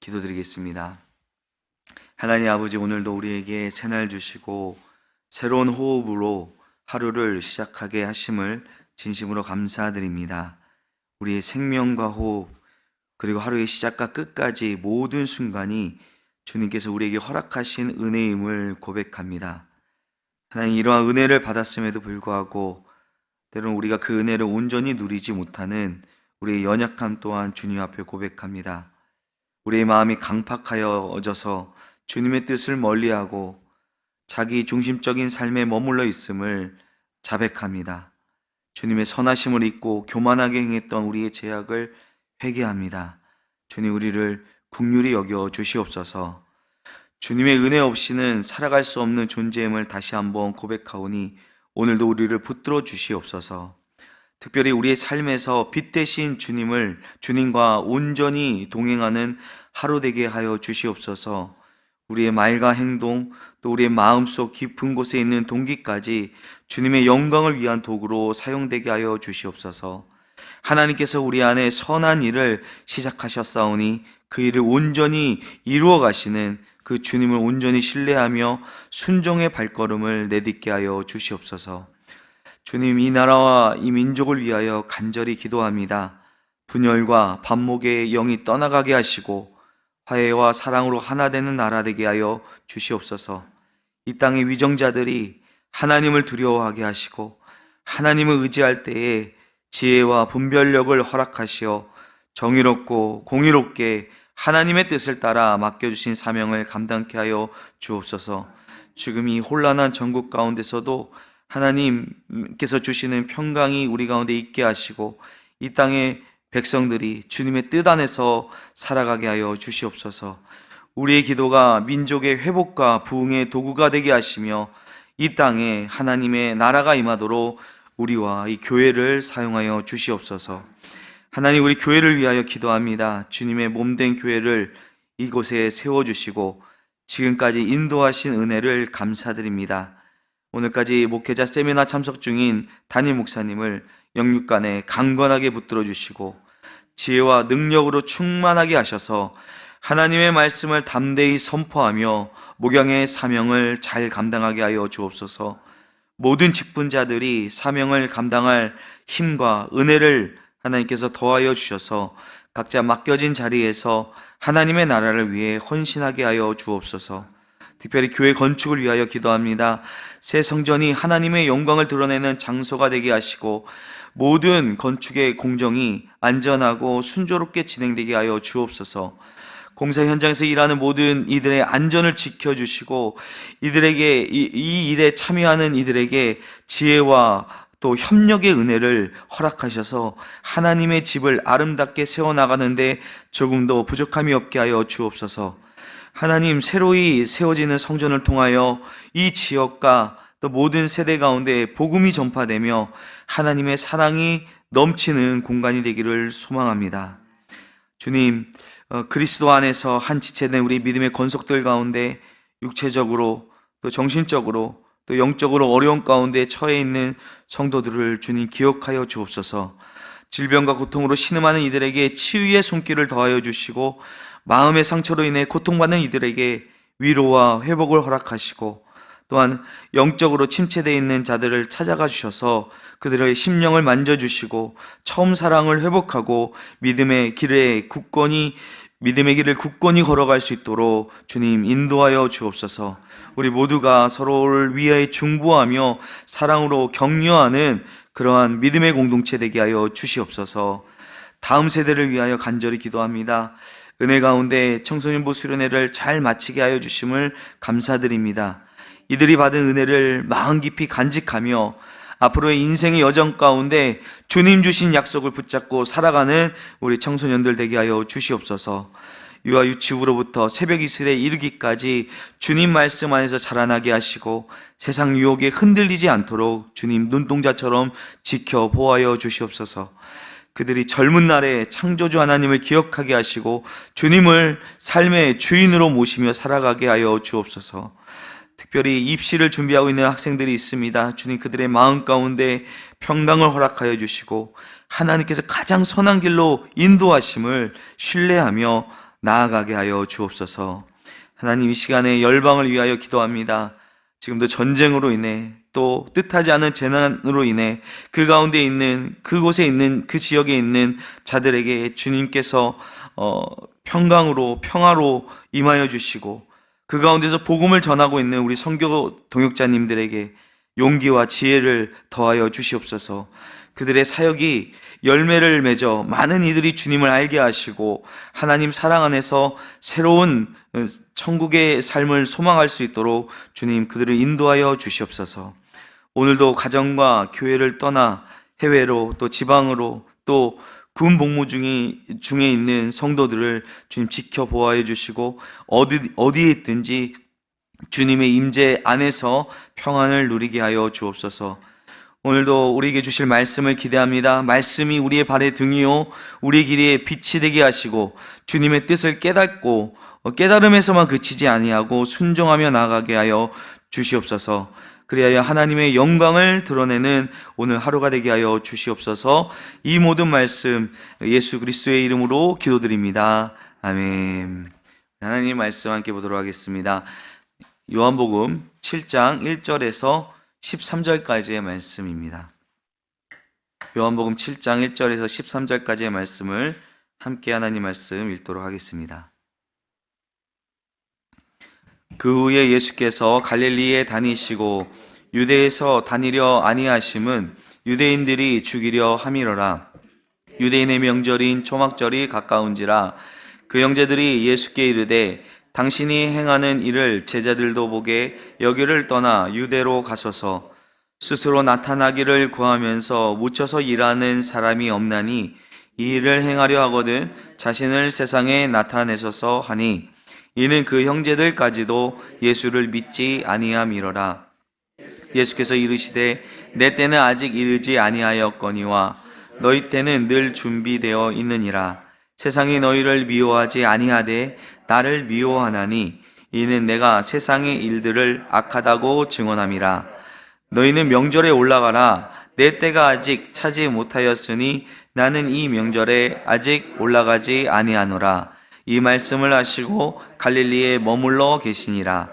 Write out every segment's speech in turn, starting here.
기도드리겠습니다. 하나님 아버지, 오늘도 우리에게 새날 주시고 새로운 호흡으로 하루를 시작하게 하심을 진심으로 감사드립니다. 우리의 생명과 호흡, 그리고 하루의 시작과 끝까지 모든 순간이 주님께서 우리에게 허락하신 은혜임을 고백합니다. 하나님, 이러한 은혜를 받았음에도 불구하고 때로는 우리가 그 은혜를 온전히 누리지 못하는 우리의 연약함 또한 주님 앞에 고백합니다. 우리의 마음이 강팍하여져서 주님의 뜻을 멀리하고 자기 중심적인 삶에 머물러 있음을 자백합니다. 주님의 선하심을 잊고 교만하게 행했던 우리의 죄악을 회개합니다. 주님, 우리를 긍휼히 여겨 주시옵소서. 주님의 은혜 없이는 살아갈 수 없는 존재임을 다시 한번 고백하오니 오늘도 우리를 붙들어 주시옵소서. 특별히 우리의 삶에서 빛 대신 주님과 온전히 동행하는 하루 되게 하여 주시옵소서. 우리의 말과 행동, 또 우리의 마음속 깊은 곳에 있는 동기까지 주님의 영광을 위한 도구로 사용되게 하여 주시옵소서. 하나님께서 우리 안에 선한 일을 시작하셨사오니 그 일을 온전히 이루어 가시는 그 주님을 온전히 신뢰하며 순종의 발걸음을 내딛게 하여 주시옵소서. 주님, 이 나라와 이 민족을 위하여 간절히 기도합니다. 분열과 반목의 영이 떠나가게 하시고 화해와 사랑으로 하나 되는 나라 되게 하여 주시옵소서. 이 땅의 위정자들이 하나님을 두려워하게 하시고 하나님을 의지할 때에 지혜와 분별력을 허락하시어 정의롭고 공의롭게 하나님의 뜻을 따라 맡겨주신 사명을 감당케 하여 주옵소서. 지금 이 혼란한 전국 가운데서도 하나님께서 주시는 평강이 우리 가운데 있게 하시고 이 땅의 백성들이 주님의 뜻 안에서 살아가게 하여 주시옵소서. 우리의 기도가 민족의 회복과 부흥의 도구가 되게 하시며 이 땅에 하나님의 나라가 임하도록 우리와 이 교회를 사용하여 주시옵소서. 하나님, 우리 교회를 위하여 기도합니다. 주님의 몸된 교회를 이곳에 세워주시고 지금까지 인도하신 은혜를 감사드립니다. 오늘까지 목회자 세미나 참석 중인 담임 목사님을 영육간에 강건하게 붙들어 주시고 지혜와 능력으로 충만하게 하셔서 하나님의 말씀을 담대히 선포하며 목양의 사명을 잘 감당하게 하여 주옵소서. 모든 직분자들이 사명을 감당할 힘과 은혜를 하나님께서 더하여 주셔서 각자 맡겨진 자리에서 하나님의 나라를 위해 헌신하게 하여 주옵소서. 특별히 교회 건축을 위하여 기도합니다. 새 성전이 하나님의 영광을 드러내는 장소가 되게 하시고 모든 건축의 공정이 안전하고 순조롭게 진행되게 하여 주옵소서. 공사 현장에서 일하는 모든 이들의 안전을 지켜주시고 이들에게 이 일에 참여하는 이들에게 지혜와 또 협력의 은혜를 허락하셔서 하나님의 집을 아름답게 세워나가는데 조금도 부족함이 없게 하여 주옵소서. 하나님, 새로이 세워지는 성전을 통하여 이 지역과 또 모든 세대 가운데 복음이 전파되며 하나님의 사랑이 넘치는 공간이 되기를 소망합니다. 주님, 그리스도 안에서 한 지체된 우리 믿음의 권속들 가운데 육체적으로 또 정신적으로 또 영적으로 어려운 가운데 처해 있는 성도들을 주님 기억하여 주옵소서. 질병과 고통으로 신음하는 이들에게 치유의 손길을 더하여 주시고 마음의 상처로 인해 고통받는 이들에게 위로와 회복을 허락하시고 또한 영적으로 침체되어 있는 자들을 찾아가 주셔서 그들의 심령을 만져주시고 처음 사랑을 회복하고 믿음의 길을 굳건히 걸어갈 수 있도록 주님 인도하여 주옵소서. 우리 모두가 서로를 위하여 중보하며 사랑으로 격려하는 그러한 믿음의 공동체 되게 하여 주시옵소서. 다음 세대를 위하여 간절히 기도합니다. 은혜 가운데 청소년부 수련회를 잘 마치게 하여 주심을 감사드립니다. 이들이 받은 은혜를 마음 깊이 간직하며 앞으로의 인생의 여정 가운데 주님 주신 약속을 붙잡고 살아가는 우리 청소년들 되게 하여 주시옵소서. 유아 유치부로부터 새벽 이슬에 이르기까지 주님 말씀 안에서 자라나게 하시고 세상 유혹에 흔들리지 않도록 주님 눈동자처럼 지켜 보호하여 주시옵소서. 그들이 젊은 날에 창조주 하나님을 기억하게 하시고 주님을 삶의 주인으로 모시며 살아가게 하여 주옵소서. 특별히 입시를 준비하고 있는 학생들이 있습니다. 주님, 그들의 마음 가운데 평강을 허락하여 주시고 하나님께서 가장 선한 길로 인도하심을 신뢰하며 나아가게 하여 주옵소서. 하나님, 이 시간에 열방을 위하여 기도합니다. 지금도 전쟁으로 인해 또 뜻하지 않은 재난으로 인해 그 가운데 있는, 그곳에 있는, 그 지역에 있는 자들에게 주님께서 평강으로, 평화로 임하여 주시고, 그 가운데서 복음을 전하고 있는 우리 선교 동역자님들에게 용기와 지혜를 더하여 주시옵소서. 그들의 사역이 열매를 맺어 많은 이들이 주님을 알게 하시고 하나님 사랑 안에서 새로운 천국의 삶을 소망할 수 있도록 주님, 그들을 인도하여 주시옵소서. 오늘도 가정과 교회를 떠나 해외로, 또 지방으로, 또 군 복무 중에 있는 성도들을 주님 지켜보아해 주시고, 어디에 있든지 주님의 임재 안에서 평안을 누리게 하여 주옵소서. 오늘도 우리에게 주실 말씀을 기대합니다. 말씀이 우리의 발의 등이요 우리의 길에 빛이 되게 하시고, 주님의 뜻을 깨닫고 깨달음에서만 그치지 아니하고 순종하며 나아가게 하여 주시옵소서. 그리하여 하나님의 영광을 드러내는 오늘 하루가 되게 하여 주시옵소서. 이 모든 말씀 예수 그리스도의 이름으로 기도드립니다. 아멘. 하나님 말씀 함께 보도록 하겠습니다. 요한복음 7장 1절에서 13절까지의 말씀입니다. 요한복음 7장 1절에서 13절까지의 말씀을 함께 하나님 말씀 읽도록 하겠습니다. 그 후에 예수께서 갈릴리에 다니시고 유대에서 다니려 아니하심은 유대인들이 죽이려 함이로라. 유대인의 명절인 초막절이 가까운지라. 그 형제들이 예수께 이르되 당신이 행하는 일을 제자들도 보게 여기를 떠나 유대로 가소서. 스스로 나타나기를 구하면서 묻혀서 일하는 사람이 없나니 이 일을 행하려 하거든 자신을 세상에 나타내소서 하니, 이는 그 형제들까지도 예수를 믿지 아니함이로라. 예수께서 이르시되 내 때는 아직 이르지 아니하였거니와 너희 때는 늘 준비되어 있느니라. 세상이 너희를 미워하지 아니하되 나를 미워하나니 이는 내가 세상의 일들을 악하다고 증언함이라. 너희는 명절에 올라가라. 내 때가 아직 차지 못하였으니 나는 이 명절에 아직 올라가지 아니하노라. 이 말씀을 하시고 갈릴리에 머물러 계시니라.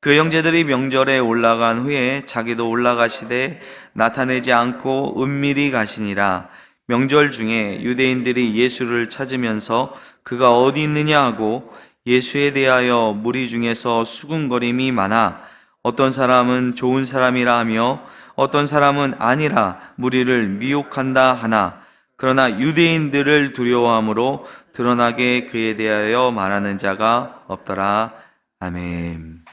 그 형제들이 명절에 올라간 후에 자기도 올라가시되 나타내지 않고 은밀히 가시니라. 명절 중에 유대인들이 예수를 찾으면서 그가 어디 있느냐 하고 예수에 대하여 무리 중에서 수군거림이 많아 어떤 사람은 좋은 사람이라 하며 어떤 사람은 아니라 무리를 미혹한다 하나, 그러나 유대인들을 두려워함으로 드러나게 그에 대하여 말하는 자가 없더라. 아멘.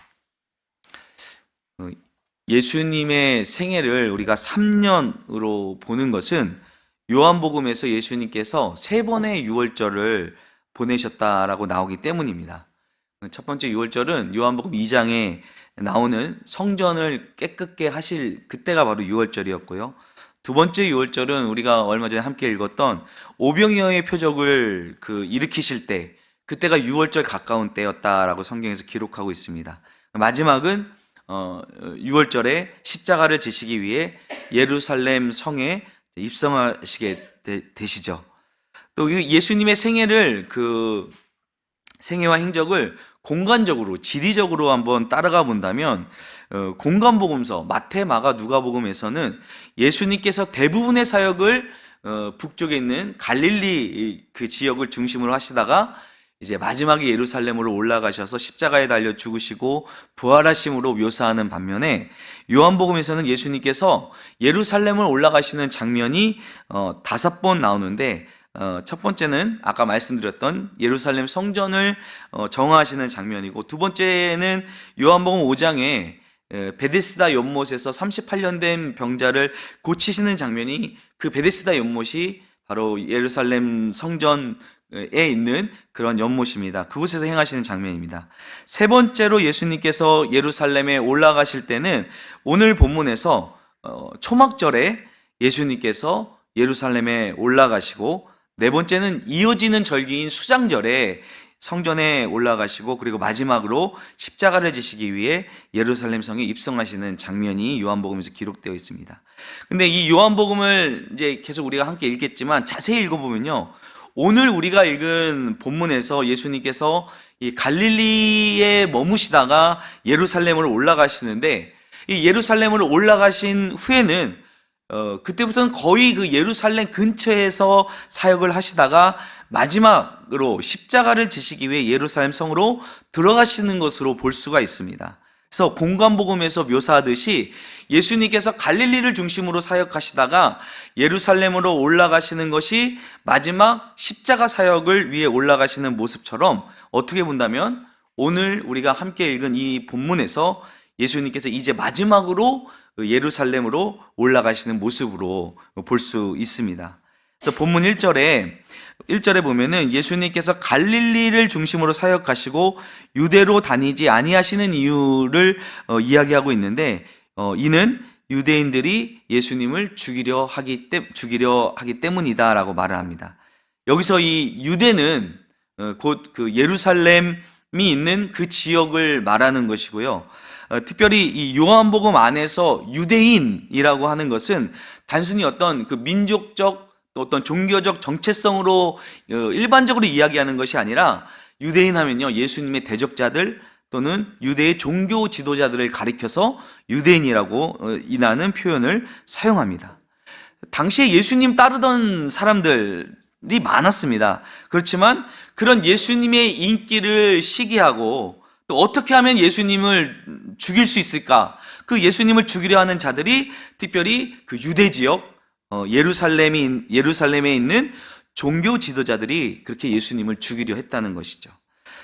예수님의 생애를 우리가 3년으로 보는 것은 요한복음에서 예수님께서 3번의 유월절을 보내셨다라고 나오기 때문입니다. 첫 번째 유월절은 요한복음 2장에 나오는 성전을 깨끗게 하실 그때가 바로 유월절이었고요. 두 번째 유월절은 우리가 얼마 전에 함께 읽었던 오병이어의 표적을 일으키실 때, 그때가 유월절 가까운 때였다라고 성경에서 기록하고 있습니다. 마지막은 유월절에 십자가를 지시기 위해 예루살렘 성에 입성하시게 되시죠. 또 예수님의 생애를, 생애와 행적을 공간적으로, 지리적으로 한번 따라가 본다면 공간복음서 마태, 마가, 누가복음에서는 예수님께서 대부분의 사역을 북쪽에 있는 갈릴리 그 지역을 중심으로 하시다가 이제 마지막에 예루살렘으로 올라가셔서 십자가에 달려 죽으시고 부활하심으로 묘사하는 반면에, 요한복음에서는 예수님께서 예루살렘을 올라가시는 장면이 5번 나오는데, 첫 번째는 아까 말씀드렸던 예루살렘 성전을 정화하시는 장면이고, 두 번째는 요한복음 5장에 베데스다 연못에서 38년 된 병자를 고치시는 장면이, 그 베데스다 연못이 바로 예루살렘 성전에 있는 그런 연못입니다. 그곳에서 행하시는 장면입니다. 세 번째로 예수님께서 예루살렘에 올라가실 때는 오늘 본문에서 초막절에 예수님께서 예루살렘에 올라가시고, 네 번째는 이어지는 절기인 수장절에 성전에 올라가시고, 그리고 마지막으로 십자가를 지시기 위해 예루살렘 성에 입성하시는 장면이 요한복음에서 기록되어 있습니다. 근데 이 요한복음을 이제 계속 우리가 함께 읽겠지만 자세히 읽어보면요, 오늘 우리가 읽은 본문에서 예수님께서 이 갈릴리에 머무시다가 예루살렘으로 올라가시는데, 이 예루살렘으로 올라가신 후에는 그때부터는 거의 그 예루살렘 근처에서 사역을 하시다가 마지막으로 십자가를 지시기 위해 예루살렘 성으로 들어가시는 것으로 볼 수가 있습니다. 그래서 공관복음에서 묘사하듯이 예수님께서 갈릴리를 중심으로 사역하시다가 예루살렘으로 올라가시는 것이 마지막 십자가 사역을 위해 올라가시는 모습처럼, 어떻게 본다면 오늘 우리가 함께 읽은 이 본문에서 예수님께서 이제 마지막으로 예루살렘으로 올라가시는 모습으로 볼 수 있습니다. 그래서 본문 1절에 보면은 예수님께서 갈릴리를 중심으로 사역하시고 유대로 다니지 아니하시는 이유를 이야기하고 있는데, 이는 유대인들이 예수님을 죽이려 하기 때문이다라고 말을 합니다. 여기서 이 유대는 곧 그 예루살렘이 있는 그 지역을 말하는 것이고요. 특별히 이 요한복음 안에서 유대인이라고 하는 것은 단순히 어떤 그 민족적 또 어떤 종교적 정체성으로 일반적으로 이야기하는 것이 아니라, 유대인 하면요, 예수님의 대적자들 또는 유대의 종교 지도자들을 가리켜서 유대인이라고 이라는 표현을 사용합니다. 당시에 예수님 따르던 사람들이 많았습니다. 그렇지만 그런 예수님의 인기를 시기하고 또 어떻게 하면 예수님을 죽일 수 있을까? 그 예수님을 죽이려 하는 자들이 특별히 그 유대 지역, 예루살렘에 있는 종교 지도자들이 그렇게 예수님을 죽이려 했다는 것이죠.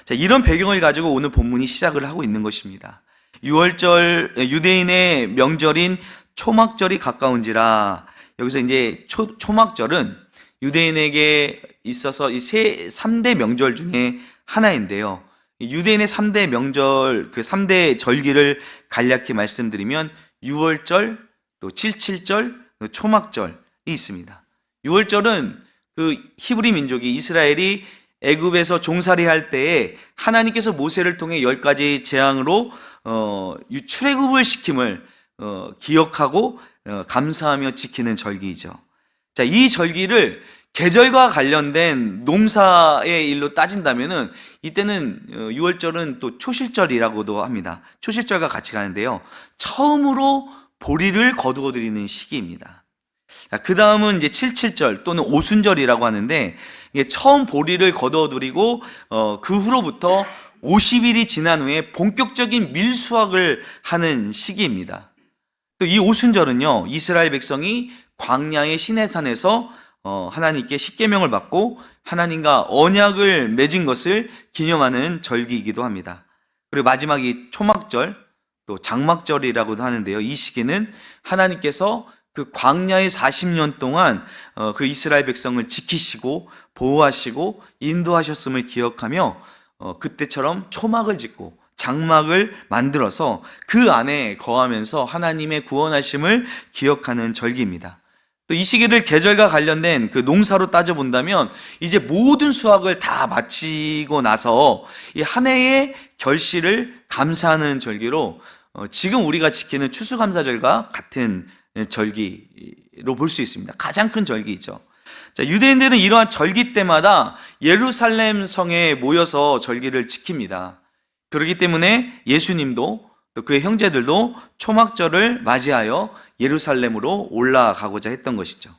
자, 이런 배경을 가지고 오늘 본문이 시작을 하고 있는 것입니다. 유대인의 명절인 초막절이 가까운지라. 여기서 이제 초막절은 유대인에게 있어서 이 3대 명절 중에 하나인데요. 유대인의 3대 명절, 그 3대 절기를 간략히 말씀드리면 6월절, 또 77절, 초막절이 있습니다. 6월절은 그 히브리 민족이, 이스라엘이 애굽에서 종살이 할 때에 하나님께서 모세를 통해 10가지 재앙으로 출애굽을 시킴을 기억하고 감사하며 지키는 절기이죠. 자, 이 절기를 계절과 관련된 농사의 일로 따진다면은 이때는 6월절은 또 초실절이라고도 합니다. 초실절과 같이 가는데요. 처음으로 보리를 거두어 드리는 시기입니다. 그 다음은 이제 77절 또는 오순절이라고 하는데, 이게 처음 보리를 거두어 드리고 그 후로부터 50일이 지난 후에 본격적인 밀수확을 하는 시기입니다. 또 이 오순절은요, 이스라엘 백성이 광야의 시내산에서 하나님께 십계명을 받고 하나님과 언약을 맺은 것을 기념하는 절기이기도 합니다. 그리고 마지막이 초막절, 또 장막절이라고도 하는데요. 이 시기는 하나님께서 그 광야의 40년 동안 그 이스라엘 백성을 지키시고 보호하시고 인도하셨음을 기억하며 그때처럼 초막을 짓고 장막을 만들어서 그 안에 거하면서 하나님의 구원하심을 기억하는 절기입니다. 또 이 시기를 계절과 관련된 그 농사로 따져본다면 이제 모든 수확을 다 마치고 나서 이 한 해의 결실을 감사하는 절기로 지금 우리가 지키는 추수감사절과 같은 절기로 볼 수 있습니다. 가장 큰 절기이죠. 자, 유대인들은 이러한 절기 때마다 예루살렘 성에 모여서 절기를 지킵니다. 그렇기 때문에 예수님도 또 그의 형제들도 초막절을 맞이하여 예루살렘으로 올라가고자 했던 것이죠.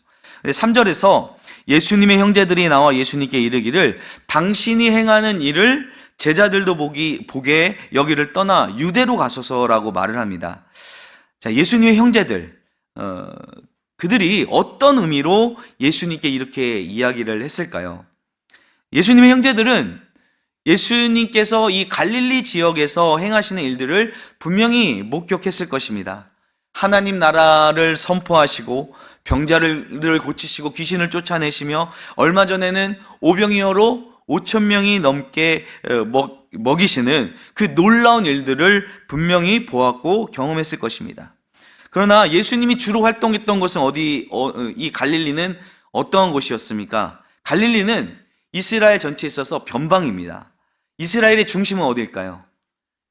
3절에서 예수님의 형제들이 나와 예수님께 이르기를 당신이 행하는 일을 제자들도 보게 여기를 떠나 유대로 가소서라고 말을 합니다. 자, 예수님의 형제들, 그들이 어떤 의미로 예수님께 이렇게 이야기를 했을까요? 예수님의 형제들은 예수님께서 이 갈릴리 지역에서 행하시는 일들을 분명히 목격했을 것입니다. 하나님 나라를 선포하시고 병자를 고치시고 귀신을 쫓아내시며 얼마 전에는 오병이어로 5,000명이 넘게 먹이시는 그 놀라운 일들을 분명히 보았고 경험했을 것입니다. 그러나 예수님이 주로 활동했던 곳은 이 갈릴리는 어떠한 곳이었습니까? 갈릴리는 이스라엘 전체에 있어서 변방입니다. 이스라엘의 중심은 어디일까요?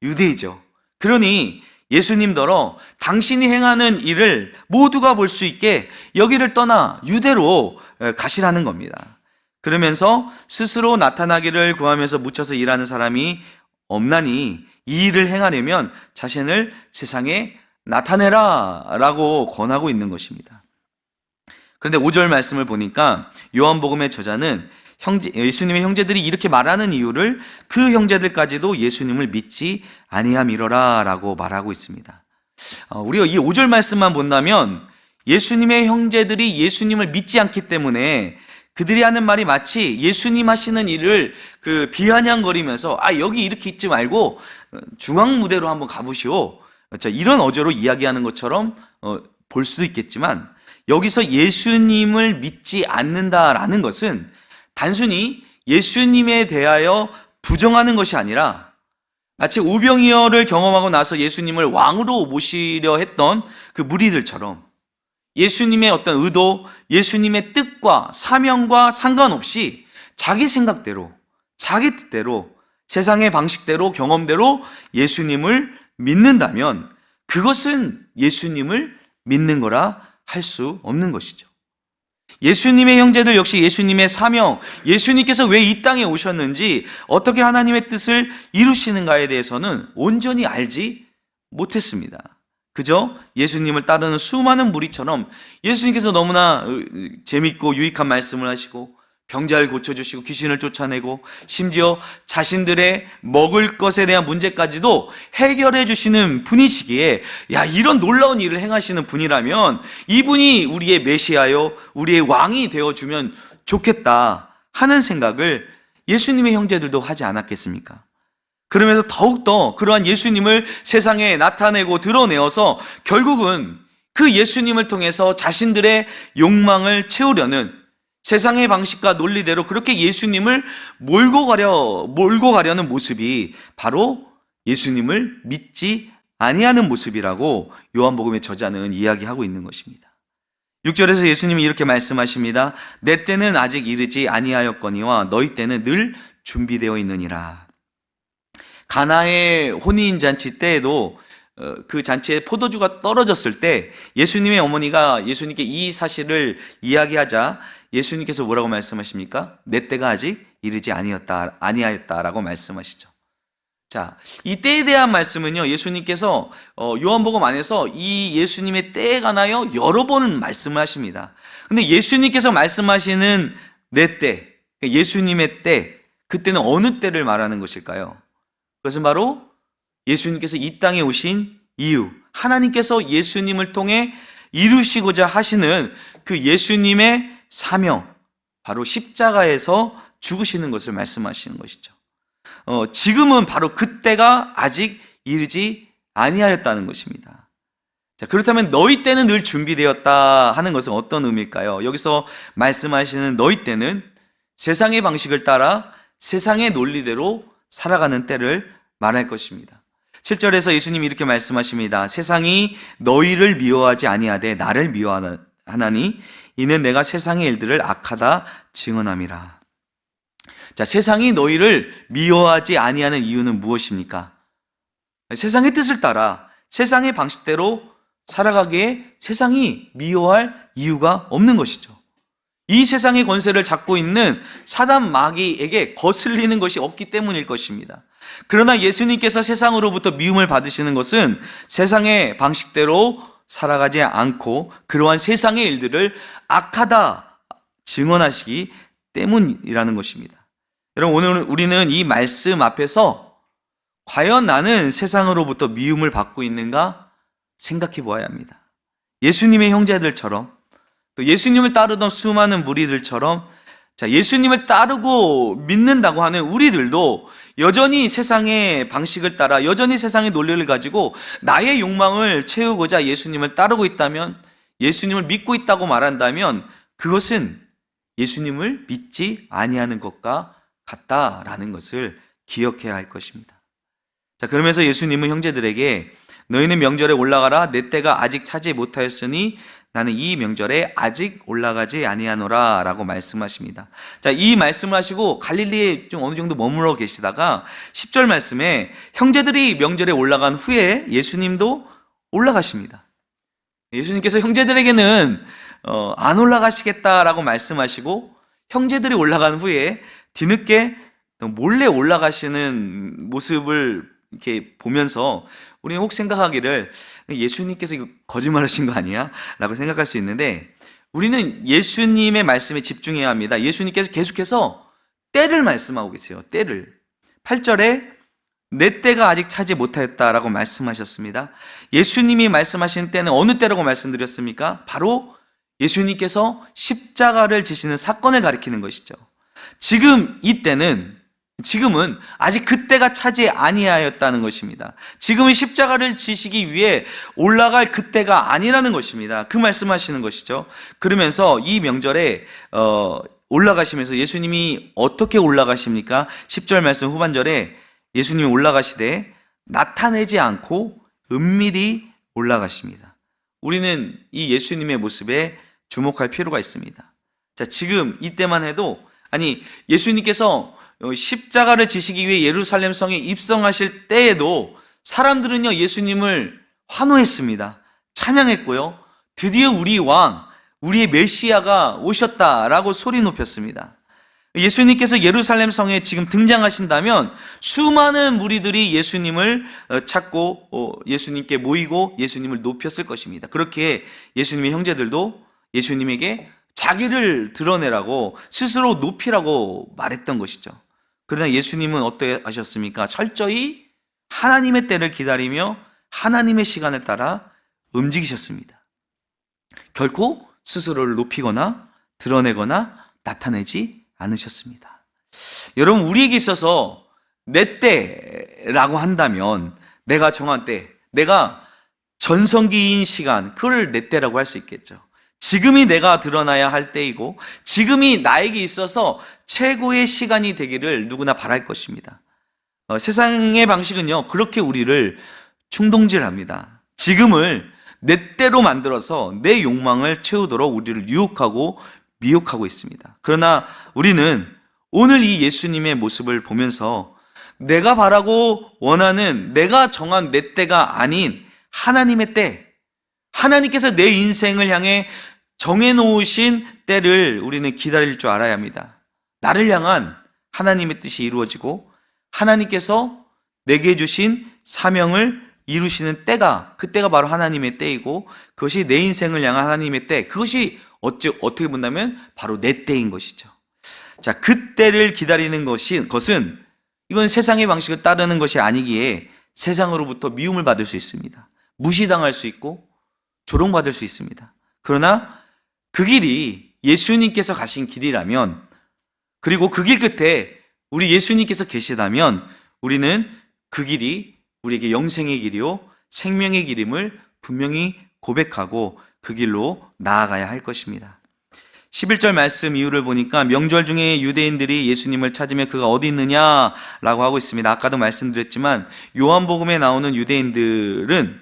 유대이죠. 그러니 예수님더러 당신이 행하는 일을 모두가 볼 수 있게 여기를 떠나 유대로 가시라는 겁니다. 그러면서 스스로 나타나기를 구하면서 묻혀서 일하는 사람이 없나니 이 일을 행하려면 자신을 세상에 나타내라 라고 권하고 있는 것입니다. 그런데 5절 말씀을 보니까 요한복음의 저자는 예수님의 형제들이 이렇게 말하는 이유를 그 형제들까지도 예수님을 믿지 아니함이로라 라고 말하고 있습니다. 우리가 이 5절 말씀만 본다면 예수님의 형제들이 예수님을 믿지 않기 때문에 그들이 하는 말이 마치 예수님 하시는 일을 비아냥거리면서 여기 이렇게 있지 말고 중앙 무대로 한번 가보시오, 이런 어조로 이야기하는 것처럼 볼 수도 있겠지만, 여기서 예수님을 믿지 않는다라는 것은 단순히 예수님에 대하여 부정하는 것이 아니라 마치 오병이어를 경험하고 나서 예수님을 왕으로 모시려 했던 그 무리들처럼 예수님의 어떤 의도, 예수님의 뜻과 사명과 상관없이 자기 생각대로, 자기 뜻대로, 세상의 방식대로, 경험대로 예수님을 믿는다면 그것은 예수님을 믿는 거라 할 수 없는 것이죠. 예수님의 형제들 역시 예수님의 사명, 예수님께서 왜 이 땅에 오셨는지, 어떻게 하나님의 뜻을 이루시는가에 대해서는 온전히 알지 못했습니다. 그저 예수님을 따르는 수많은 무리처럼 예수님께서 너무나 재밌고 유익한 말씀을 하시고 병자를 고쳐주시고 귀신을 쫓아내고 심지어 자신들의 먹을 것에 대한 문제까지도 해결해 주시는 분이시기에, 이런 놀라운 일을 행하시는 분이라면 이분이 우리의 메시아요, 우리의 왕이 되어주면 좋겠다 하는 생각을 예수님의 형제들도 하지 않았겠습니까? 그러면서 더욱더 그러한 예수님을 세상에 나타내고 드러내어서 결국은 그 예수님을 통해서 자신들의 욕망을 채우려는, 세상의 방식과 논리대로 그렇게 예수님을 몰고 가려는 모습이 바로 예수님을 믿지 아니하는 모습이라고 요한복음의 저자는 이야기하고 있는 것입니다. 6절에서 예수님이 이렇게 말씀하십니다. 내 때는 아직 이르지 아니하였거니와 너희 때는 늘 준비되어 있느니라. 가나의 혼인잔치 때에도 그 잔치에 포도주가 떨어졌을 때 예수님의 어머니가 예수님께 이 사실을 이야기하자 예수님께서 뭐라고 말씀하십니까? 내 때가 아직 이르지 아니하였다라고 말씀하시죠. 자, 이 때에 대한 말씀은요, 예수님께서 요한복음 안에서 이 예수님의 때에 관하여 여러 번 말씀을 하십니다. 근데 예수님께서 말씀하시는 내 때, 예수님의 때, 그때는 어느 때를 말하는 것일까요? 그것은 바로 예수님께서 이 땅에 오신 이유, 하나님께서 예수님을 통해 이루시고자 하시는 그 예수님의 사명, 바로 십자가에서 죽으시는 것을 말씀하시는 것이죠. 지금은 바로 그때가 아직 이르지 아니하였다는 것입니다. 자, 그렇다면 너희 때는 늘 준비되었다 하는 것은 어떤 의미일까요? 여기서 말씀하시는 너희 때는 세상의 방식을 따라 세상의 논리대로 살아가는 때를 말할 것입니다. 7절에서 예수님이 이렇게 말씀하십니다. 세상이 너희를 미워하지 아니하되 나를 미워하나니 이는 내가 세상의 일들을 악하다 증언함이라. 자, 세상이 너희를 미워하지 아니하는 이유는 무엇입니까? 세상의 뜻을 따라 세상의 방식대로 살아가기에 세상이 미워할 이유가 없는 것이죠. 이 세상의 권세를 잡고 있는 사단 마귀에게 거슬리는 것이 없기 때문일 것입니다. 그러나 예수님께서 세상으로부터 미움을 받으시는 것은 세상의 방식대로 살아가지 않고 그러한 세상의 일들을 악하다 증언하시기 때문이라는 것입니다. 여러분, 오늘 우리는 이 말씀 앞에서 과연 나는 세상으로부터 미움을 받고 있는가 생각해 보아야 합니다. 예수님의 형제들처럼, 또 예수님을 따르던 수많은 무리들처럼, 예수님을 따르고 믿는다고 하는 우리들도 여전히 세상의 방식을 따라, 여전히 세상의 논리를 가지고 나의 욕망을 채우고자 예수님을 따르고 있다면, 예수님을 믿고 있다고 말한다면 그것은 예수님을 믿지 아니하는 것과 같다라는 것을 기억해야 할 것입니다. 자, 그러면서 예수님은 형제들에게 너희는 명절에 올라가라. 내 때가 아직 차지 못하였으니 나는 이 명절에 아직 올라가지 아니하노라 라고 말씀하십니다. 자, 이 말씀을 하시고 갈릴리에 좀 어느 정도 머물러 계시다가 10절 말씀에 형제들이 명절에 올라간 후에 예수님도 올라가십니다. 예수님께서 형제들에게는 안 올라가시겠다라고 말씀하시고 형제들이 올라간 후에 뒤늦게 몰래 올라가시는 모습을 이렇게 보면서 우리는 혹 생각하기를 예수님께서 이거 거짓말하신 거 아니야? 라고 생각할 수 있는데, 우리는 예수님의 말씀에 집중해야 합니다. 예수님께서 계속해서 때를 말씀하고 계세요. 때를. 8절에 내 때가 아직 차지 못하였다라고 말씀하셨습니다. 예수님이 말씀하신 때는 어느 때라고 말씀드렸습니까? 바로 예수님께서 십자가를 지시는 사건을 가리키는 것이죠. 지금 이 때는, 지금은 아직 그때가 차지 아니하였다는 것입니다. 지금은 십자가를 지시기 위해 올라갈 그때가 아니라는 것입니다. 그 말씀하시는 것이죠. 그러면서 이 명절에 올라가시면서 예수님이 어떻게 올라가십니까? 10절 말씀 후반절에 예수님이 올라가시되 나타내지 않고 은밀히 올라가십니다. 우리는 이 예수님의 모습에 주목할 필요가 있습니다. 자, 지금 이때만 해도, 아니, 예수님께서 십자가를 지시기 위해 예루살렘 성에 입성하실 때에도 사람들은요, 예수님을 환호했습니다. 찬양했고요. 드디어 우리 왕, 우리의 메시아가 오셨다라고 소리 높였습니다. 예수님께서 예루살렘 성에 지금 등장하신다면 수많은 무리들이 예수님을 찾고 예수님께 모이고 예수님을 높였을 것입니다. 그렇게 예수님의 형제들도 예수님에게 자기를 드러내라고, 스스로 높이라고 말했던 것이죠. 그러나 예수님은 어떻게 하셨습니까? 철저히 하나님의 때를 기다리며 하나님의 시간을 따라 움직이셨습니다. 결코 스스로를 높이거나 드러내거나 나타내지 않으셨습니다. 여러분, 우리에게 있어서 내 때라고 한다면, 내가 정한 때, 내가 전성기인 시간, 그걸 내 때라고 할 수 있겠죠. 지금이 내가 드러나야 할 때이고 지금이 나에게 있어서 최고의 시간이 되기를 누구나 바랄 것입니다. 세상의 방식은요, 그렇게 우리를 충동질합니다. 지금을 내 때로 만들어서 내 욕망을 채우도록 우리를 유혹하고 미혹하고 있습니다. 그러나 우리는 오늘 이 예수님의 모습을 보면서 내가 바라고 원하는, 내가 정한 내 때가 아닌 하나님의 때, 하나님께서 내 인생을 향해 정해놓으신 때를 우리는 기다릴 줄 알아야 합니다. 나를 향한 하나님의 뜻이 이루어지고 하나님께서 내게 주신 사명을 이루시는 때가, 그때가 바로 하나님의 때이고 그것이 내 인생을 향한 하나님의 때, 그것이 어떻게 본다면 바로 내 때인 것이죠. 자, 그 때를 기다리는 것은 이건 세상의 방식을 따르는 것이 아니기에 세상으로부터 미움을 받을 수 있습니다. 무시당할 수 있고 조롱받을 수 있습니다. 그러나 그 길이 예수님께서 가신 길이라면, 그리고 그 길 끝에 우리 예수님께서 계시다면 우리는 그 길이 우리에게 영생의 길이요 생명의 길임을 분명히 고백하고 그 길로 나아가야 할 것입니다. 11절 말씀 이유를 보니까 명절 중에 유대인들이 예수님을 찾으며 그가 어디 있느냐라고 하고 있습니다. 아까도 말씀드렸지만 요한복음에 나오는 유대인들은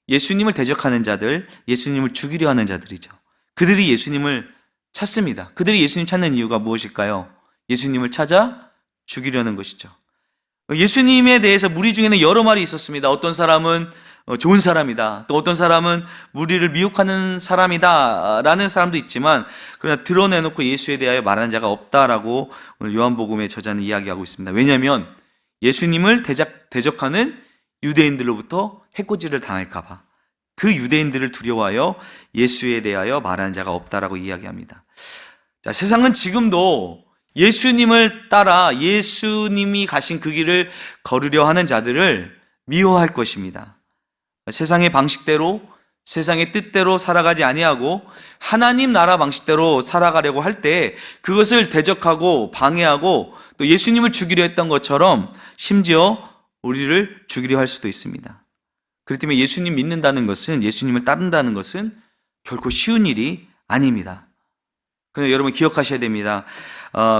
예수님을 대적하는 자들, 예수님을 죽이려 하는 자들이죠. 그들이 예수님을 찾습니다. 그들이 예수님 찾는 이유가 무엇일까요? 예수님을 찾아 죽이려는 것이죠. 예수님에 대해서 무리 중에는 여러 말이 있었습니다. 어떤 사람은 좋은 사람이다, 또 어떤 사람은 무리를 미혹하는 사람이다 라는 사람도 있지만, 그러나 드러내놓고 예수에 대하여 말하는 자가 없다라고 오늘 요한복음의 저자는 이야기하고 있습니다. 왜냐하면 예수님을 대적하는 유대인들로부터 해코지를 당할까 봐, 그 유대인들을 두려워하여 예수에 대하여 말하는 자가 없다라고 이야기합니다. 자, 세상은 지금도 예수님을 따라 예수님이 가신 그 길을 걸으려 하는 자들을 미워할 것입니다. 세상의 방식대로, 세상의 뜻대로 살아가지 아니하고 하나님 나라 방식대로 살아가려고 할 때 그것을 대적하고 방해하고 또 예수님을 죽이려 했던 것처럼 심지어 우리를 죽이려 할 수도 있습니다. 그렇기 때문에 예수님 믿는다는 것은, 예수님을 따른다는 것은 결코 쉬운 일이 아닙니다. 그런데 여러분 기억하셔야 됩니다.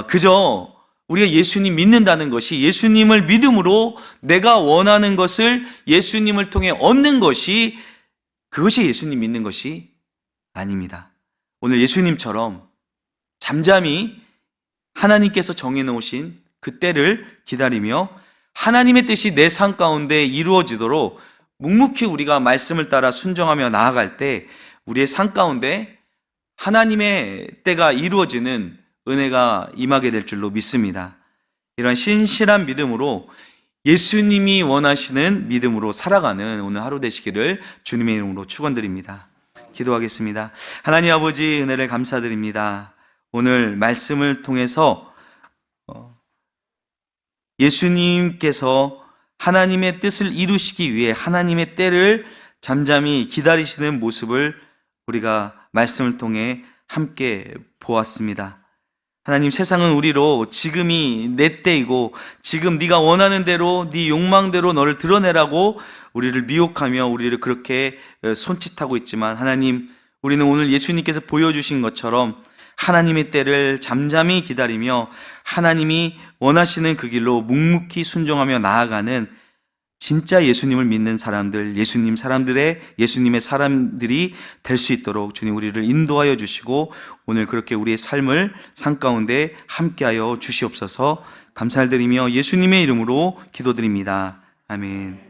그저 우리가 예수님 믿는다는 것이, 예수님을 믿음으로 내가 원하는 것을 예수님을 통해 얻는 것이, 그것이 예수님 믿는 것이 아닙니다. 오늘 예수님처럼 잠잠히 하나님께서 정해놓으신 그 때를 기다리며 하나님의 뜻이 내 삶 가운데 이루어지도록 묵묵히 우리가 말씀을 따라 순종하며 나아갈 때 우리의 삶 가운데 하나님의 때가 이루어지는 은혜가 임하게 될 줄로 믿습니다. 이런 신실한 믿음으로 예수님이 원하시는 믿음으로 살아가는 오늘 하루 되시기를 주님의 이름으로 축원드립니다. 기도하겠습니다. 하나님 아버지, 은혜를 감사드립니다. 오늘 말씀을 통해서 예수님께서 하나님의 뜻을 이루시기 위해 하나님의 때를 잠잠히 기다리시는 모습을 우리가 말씀을 통해 함께 보았습니다. 하나님, 세상은 우리로 지금이 내 때이고 지금 네가 원하는 대로 네 욕망대로 너를 드러내라고 우리를 미혹하며 우리를 그렇게 손짓하고 있지만, 하나님, 우리는 오늘 예수님께서 보여주신 것처럼 하나님의 때를 잠잠히 기다리며 하나님이 원하시는 그 길로 묵묵히 순종하며 나아가는 진짜 예수님을 믿는 사람들, 예수님의 사람들이 될 수 있도록 주님 우리를 인도하여 주시고 오늘 그렇게 우리의 삶을 산 가운데 함께하여 주시옵소서. 감사를 드리며 예수님의 이름으로 기도드립니다. 아멘.